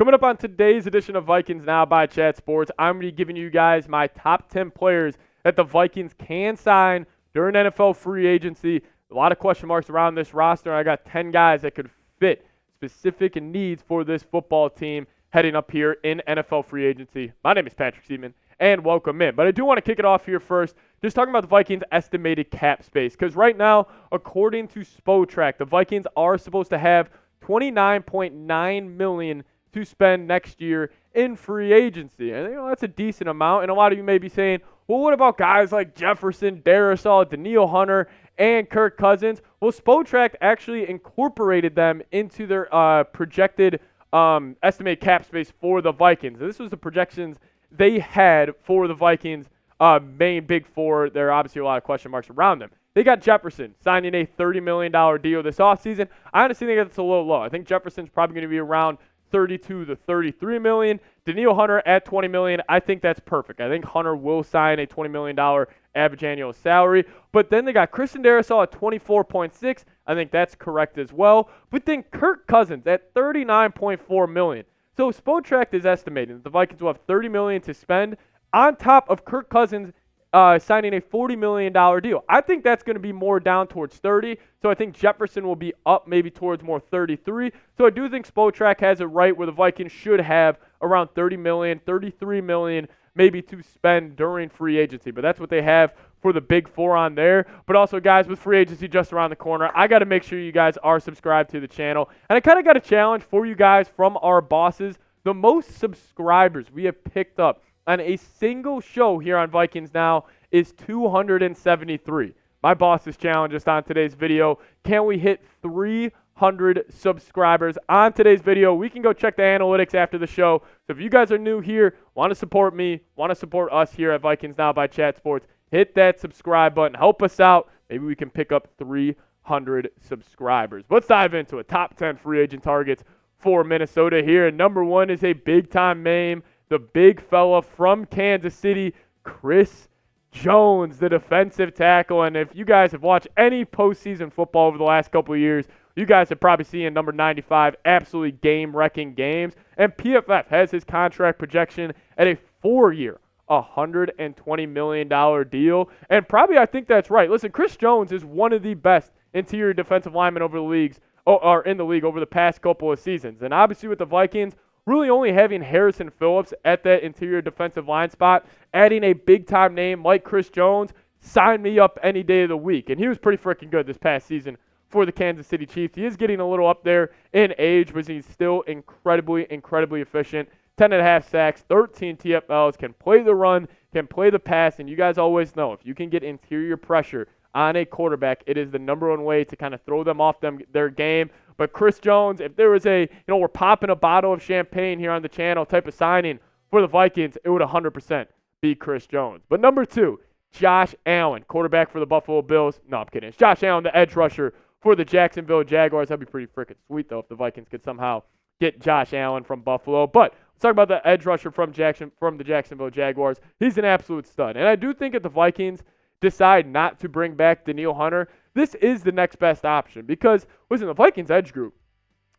Coming up on today's edition of Vikings Now by Chat Sports, I'm going to be giving you guys my top 10 players that the Vikings can sign during NFL free agency. A lot of question marks around this roster. I got 10 guys that could fit specific needs for this football team heading up here in NFL free agency. My name is Patrick Siepman, and welcome in. But I do want to kick it off here first, just talking about the Vikings' estimated cap space. Because right now, according to Spotrac, the Vikings are supposed to have $29.9 million to spend next year in free agency. And that's a decent amount. And a lot of you may be saying, well, what about guys like Jefferson, Darrisaw, Danielle Hunter, and Kirk Cousins? Well, Spotrac actually incorporated them into their projected estimated cap space for the Vikings. And this was the projections they had for the Vikings' main big four. There are obviously a lot of question marks around them. They got Jefferson signing a $30 million deal this offseason. I honestly think that's a little low. I think Jefferson's probably going to be around $32 to $33 million. Danielle Hunter at $20 million. I think that's perfect. I think Hunter will sign a $20 million average annual salary. But then they got Christian Darrisaw at $24.6. I think that's correct as well. But then Kirk Cousins at $39.4 million. So Spotrac is estimating that the Vikings will have $30 million to spend on top of Kirk Cousins signing a $40 million deal. I think that's going to be more down towards 30. So I think Jefferson will be up maybe towards more 33. So I do think Spotrac has it right where the Vikings should have around $30 million, $33 million maybe to spend during free agency. But that's what they have for the big four on there. But also, guys, with free agency just around the corner, I got to make sure you guys are subscribed to the channel. And I kind of got a challenge for you guys from our bosses. The most subscribers we have picked up on a single show here on Vikings Now is 273. My boss's challenge just on today's video. Can we hit 300 subscribers on today's video? We can go check the analytics after the show. So if you guys are new here, want to support me, want to support us here at Vikings Now by Chat Sports, hit that subscribe button. Help us out. Maybe we can pick up 300 subscribers. Let's dive into it. Top 10 free agent targets for Minnesota here. And number one is a big-time name, the big fella from Kansas City, Chris Jones, the defensive tackle. And if you guys have watched any postseason football over the last couple of years, you guys have probably seen number 95 absolutely game-wrecking games. And PFF has his contract projection at a 4-year, $120 million deal. And probably I think that's right. Listen, Chris Jones is one of the best interior defensive linemen over the leagues, or in the league over the past couple of seasons. And obviously with the Vikings, really only having Harrison Phillips at that interior defensive line spot, adding a big-time name like Chris Jones, sign me up any day of the week. And he was pretty freaking good this past season for the Kansas City Chiefs. He is getting a little up there in age, but he's still incredibly efficient. 10.5 sacks, 13 TFLs, can play the run, can play the pass, and you guys always know if you can get interior pressure on a quarterback, it is the number one way to kind of throw them off their game. But Chris Jones, if there was we're popping a bottle of champagne here on the channel type of signing for the Vikings, it would 100% be Chris Jones. But number two, Josh Allen, quarterback for the Buffalo Bills. No, I'm kidding. It's Josh Allen, the edge rusher for the Jacksonville Jaguars. That'd be pretty freaking sweet, though, if the Vikings could somehow get Josh Allen from Buffalo. But let's talk about the edge rusher from the Jacksonville Jaguars. He's an absolute stud. And I do think if the Vikings decide not to bring back Danielle Hunter, this is the next best option. Because, listen, the Vikings edge group,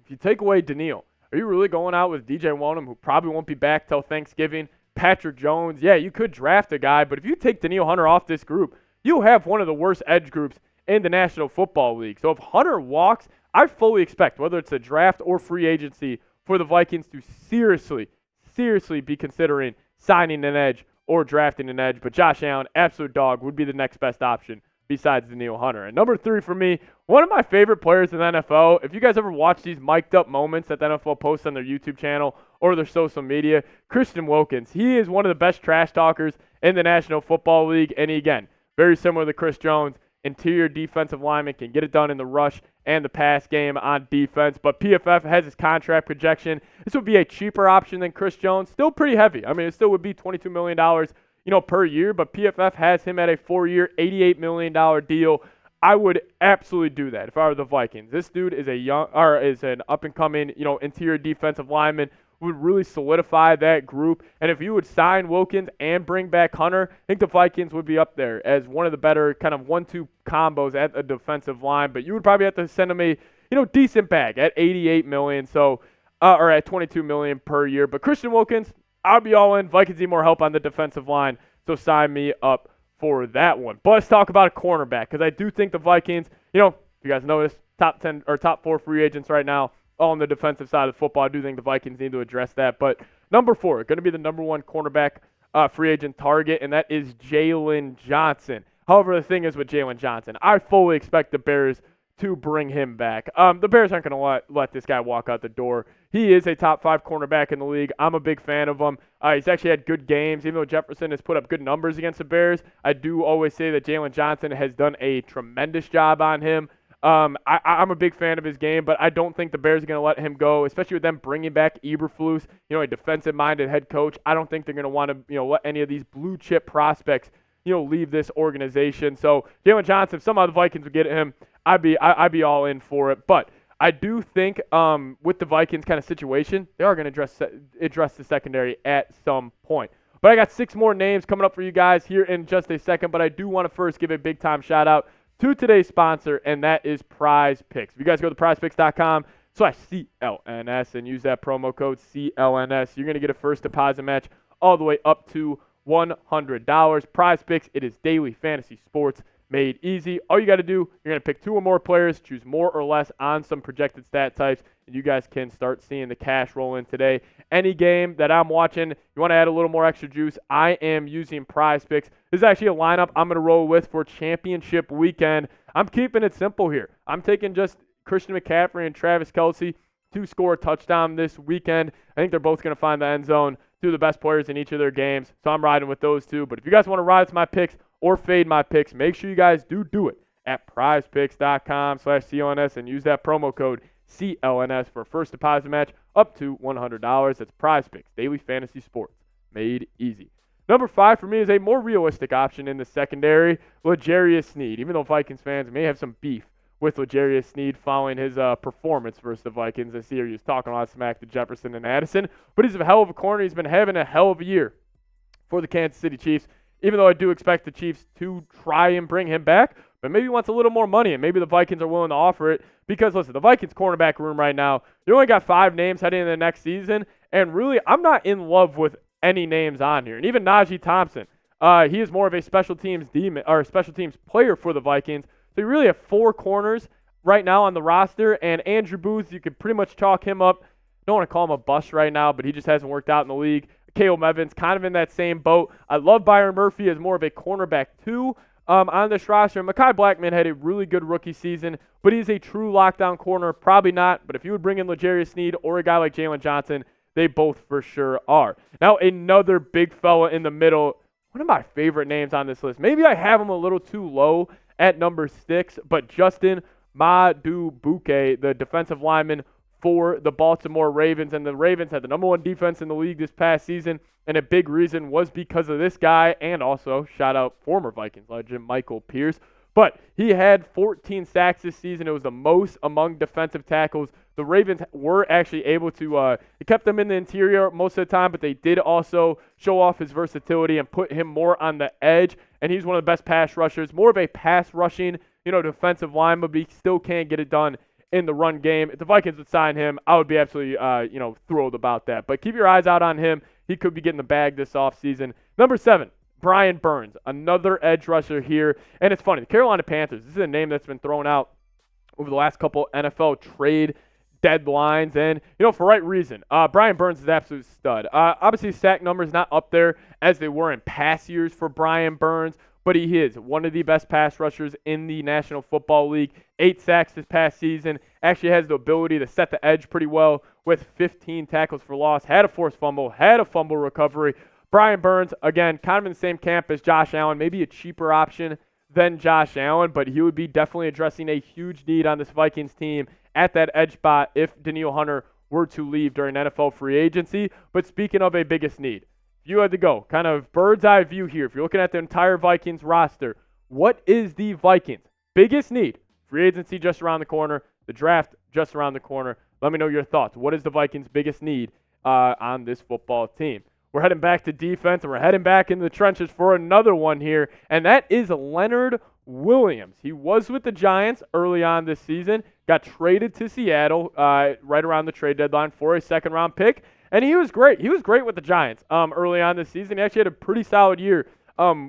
if you take away Danielle, are you really going out with DJ Wonnum, who probably won't be back till Thanksgiving? Patrick Jones, yeah, you could draft a guy, but if you take Danielle Hunter off this group, you have one of the worst edge groups in the National Football League. So if Hunter walks, I fully expect, whether it's a draft or free agency, for the Vikings to seriously be considering signing an edge or drafting an edge. But Josh Allen, absolute dog, would be the next best option besides Danielle Hunter. And number three for me, one of my favorite players in the NFL, if you guys ever watch these mic'd up moments that the NFL posts on their YouTube channel or their social media, Christian Wilkins. He is one of the best trash talkers in the National Football League. And again, very similar to Chris Jones, interior defensive lineman, can get it done in the rush and the pass game on defense. But PFF has his contract projection. This would be a cheaper option than Chris Jones. Still pretty heavy. I mean, it still would be $22 million, per year, but PFF has him at a 4-year, $88 million deal. I would absolutely do that if I were the Vikings. This dude is is an up-and-coming, interior defensive lineman, would really solidify that group. And if you would sign Wilkins and bring back Hunter, I think the Vikings would be up there as one of the better kind of 1-2 combos at the defensive line. But you would probably have to send them a decent bag at $88 million. So or at $22 million per year. But Christian Wilkins, I'll be all in. Vikings need more help on the defensive line, so sign me up for that one. But let's talk about a cornerback, because I do think the Vikings, if you guys notice, top 10 or top 4 free agents right now, all on the defensive side of the football. I do think the Vikings need to address that. But number 4, going to be the number 1 cornerback free agent target, and that is Jaylon Johnson. However, the thing is with Jaylon Johnson, I fully expect the Bears to bring him back. The Bears aren't going to let this guy walk out the door. He is a top 5 cornerback in the league. I'm a big fan of him. He's actually had good games. Even though Jefferson has put up good numbers against the Bears, I do always say that Jaylon Johnson has done a tremendous job on him. I'm a big fan of his game, but I don't think the Bears are going to let him go, especially with them bringing back Eberflus, a defensive-minded head coach. I don't think they're going to want to, let any of these blue-chip prospects, leave this organization. So Jaylon Johnson, if somehow the Vikings would get him, I'd be all in for it. But I do think with the Vikings kind of situation, they are going to address the secondary at some point. But I got 6 more names coming up for you guys here in just a second. But I do want to first give a big-time shout-out to today's sponsor, and that is Prize Picks. If you guys go to prizepicks.com/CLNS and use that promo code CLNS, you're going to get a first deposit match all the way up to $100. Prize Picks, it is daily fantasy sports made easy. All you got to do, you're going to pick 2 or more players, choose more or less on some projected stat types, and you guys can start seeing the cash roll in today. Any game that I'm watching, you want to add a little more extra juice, I am using Prize Picks. This is actually a lineup I'm going to roll with for championship weekend. I'm keeping it simple here. I'm taking just Christian McCaffrey and Travis Kelce to score a touchdown this weekend. I think they're both going to find the end zone. 2 of the best players in each of their games, so I'm riding with those 2. But if you guys want to ride with my picks or fade my picks, make sure you guys do it at prizepicks.com/CLNS and use that promo code CLNS for a first deposit match up to $100. That's Prize Picks, daily fantasy sports made easy. Number 5 for me is a more realistic option in the secondary, L'Jarius Sneed. Even though Vikings fans may have some beef with L'Jarius Sneed following his performance versus the Vikings this year. He was talking a lot of smack to Jefferson and Addison, but he's a hell of a corner. He's been having a hell of a year for the Kansas City Chiefs, even though I do expect the Chiefs to try and bring him back, but maybe he wants a little more money, and maybe the Vikings are willing to offer it because, listen, the Vikings cornerback room right now, they only got 5 names heading into the next season, and really I'm not in love with any names on here. And even Najee Thompson, he is more of a special teams player for the Vikings. So you really have 4 corners right now on the roster, and Andrew Booth, you could pretty much chalk him up. Don't want to call him a bust right now, but he just hasn't worked out in the league. Caleb Evans, kind of in that same boat. I love Byron Murphy as more of a cornerback too on this roster. Mekhi Blackman had a really good rookie season, but he's a true lockdown corner. Probably not, but if you would bring in L'Jarius Sneed or a guy like Jaylon Johnson, they both for sure are. Now another big fella in the middle, one of my favorite names on this list. Maybe I have him a little too low at number 6, but Justin Madubuike, the defensive lineman for the Baltimore Ravens, and the Ravens had the number 1 defense in the league this past season, and a big reason was because of this guy, and also shout out former Vikings legend Michael Pierce. But he had 14 sacks this season. It was the most among defensive tackles. The Ravens were actually able to it kept them in the interior most of the time, but they did also show off his versatility and put him more on the edge, and he's one of the best pass rushers, more of a pass rushing, defensive lineman, but he still can't get it done in the run game. If the Vikings would sign him, I would be absolutely, thrilled about that. But keep your eyes out on him. He could be getting the bag this offseason. Number 7, Brian Burns, another edge rusher here. And it's funny, the Carolina Panthers, this is a name that's been thrown out over the last couple NFL trade deadlines, and, for right reason. Brian Burns is an absolute stud. Obviously, sack numbers not up there as they were in past years for Brian Burns, but he is one of the best pass rushers in the National Football League. 8 sacks this past season. Actually has the ability to set the edge pretty well with 15 tackles for loss. Had a forced fumble, had a fumble recovery. Brian Burns, again, kind of in the same camp as Josh Allen, maybe a cheaper option than Josh Allen, but he would be definitely addressing a huge need on this Vikings team at that edge spot if Danielle Hunter were to leave during NFL free agency. But speaking of a biggest need, if you had to go kind of bird's eye view here, if you're looking at the entire Vikings roster, what is the Vikings' biggest need? Free agency just around the corner, the draft just around the corner. Let me know your thoughts. What is the Vikings' biggest need on this football team? We're heading back to defense, and we're heading back into the trenches for another one here, and that is Leonard Williams. He was with the Giants early on this season, got traded to Seattle right around the trade deadline for a second-round pick, and he was great. He was great with the Giants early on this season. He actually had a pretty solid year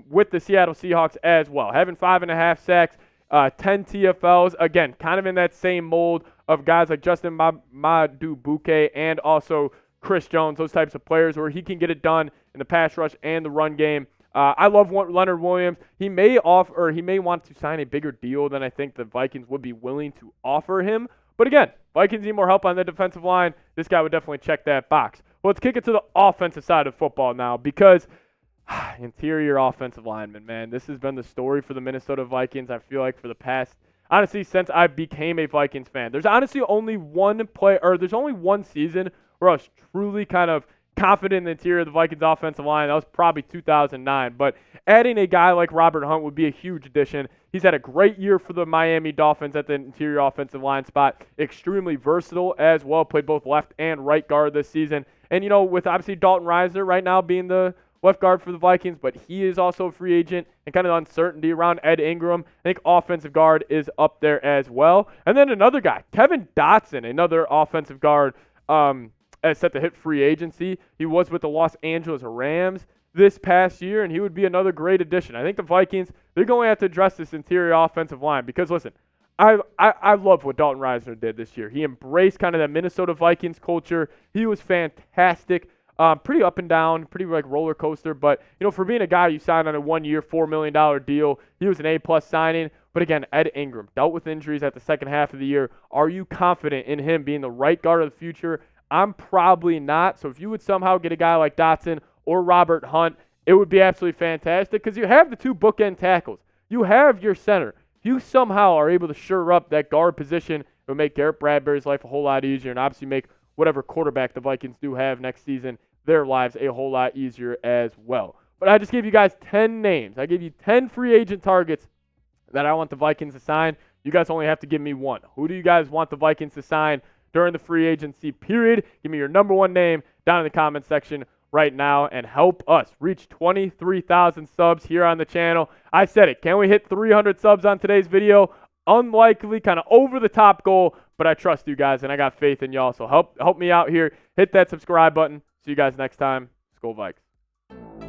with the Seattle Seahawks as well, having 5.5 sacks, 10 TFLs. Again, kind of in that same mold of guys like Justin Madubuike and also Chris Jones, those types of players where he can get it done in the pass rush and the run game. I love Leonard Williams. He may want to sign a bigger deal than I think the Vikings would be willing to offer him. But again, Vikings need more help on the defensive line. This guy would definitely check that box. Well, let's kick it to the offensive side of football now, because interior offensive lineman, man, this has been the story for the Minnesota Vikings, I feel like, for the past, honestly, since I became a Vikings fan. There's honestly only one season where I was truly kind of confident in the interior of the Vikings offensive line. That was probably 2009. But adding a guy like Robert Hunt would be a huge addition. He's had a great year for the Miami Dolphins at the interior offensive line spot. Extremely versatile as well. Played both left and right guard this season. And, with obviously Dalton Risner right now being the left guard for the Vikings, but he is also a free agent, and kind of uncertainty around Ed Ingram. I think offensive guard is up there as well. And then another guy, Kevin Dotson, another offensive guard, is set to hit free agency. He was with the Los Angeles Rams this past year, and he would be another great addition. I think the Vikings, they're going to have to address this interior offensive line because, listen, I love what Dalton Risner did this year. He embraced kind of that Minnesota Vikings culture. He was fantastic. Pretty up and down, pretty like roller coaster. But, for being a guy you signed on a 1-year, $4 million deal, he was an A-plus signing. But again, Ed Ingram dealt with injuries at the second half of the year. Are you confident in him being the right guard of the future? I'm probably not. So if you would somehow get a guy like Dotson or Robert Hunt, it would be absolutely fantastic because you have the two bookend tackles. You have your center. If you somehow are able to shore up that guard position, it would make Garrett Bradbury's life a whole lot easier and obviously make whatever quarterback the Vikings do have next season, their lives a whole lot easier as well. But I just gave you guys 10 names. I gave you 10 free agent targets that I want the Vikings to sign. You guys only have to give me one. Who do you guys want the Vikings to sign during the free agency period? Give me your number one name down in the comment section right now and help us reach 23,000 subs here on the channel. I said it. Can we hit 300 subs on today's video? Unlikely, kind of over the top goal, but I trust you guys and I got faith in y'all. So help me out here. Hit that subscribe button. See you guys next time. Skol Vikes.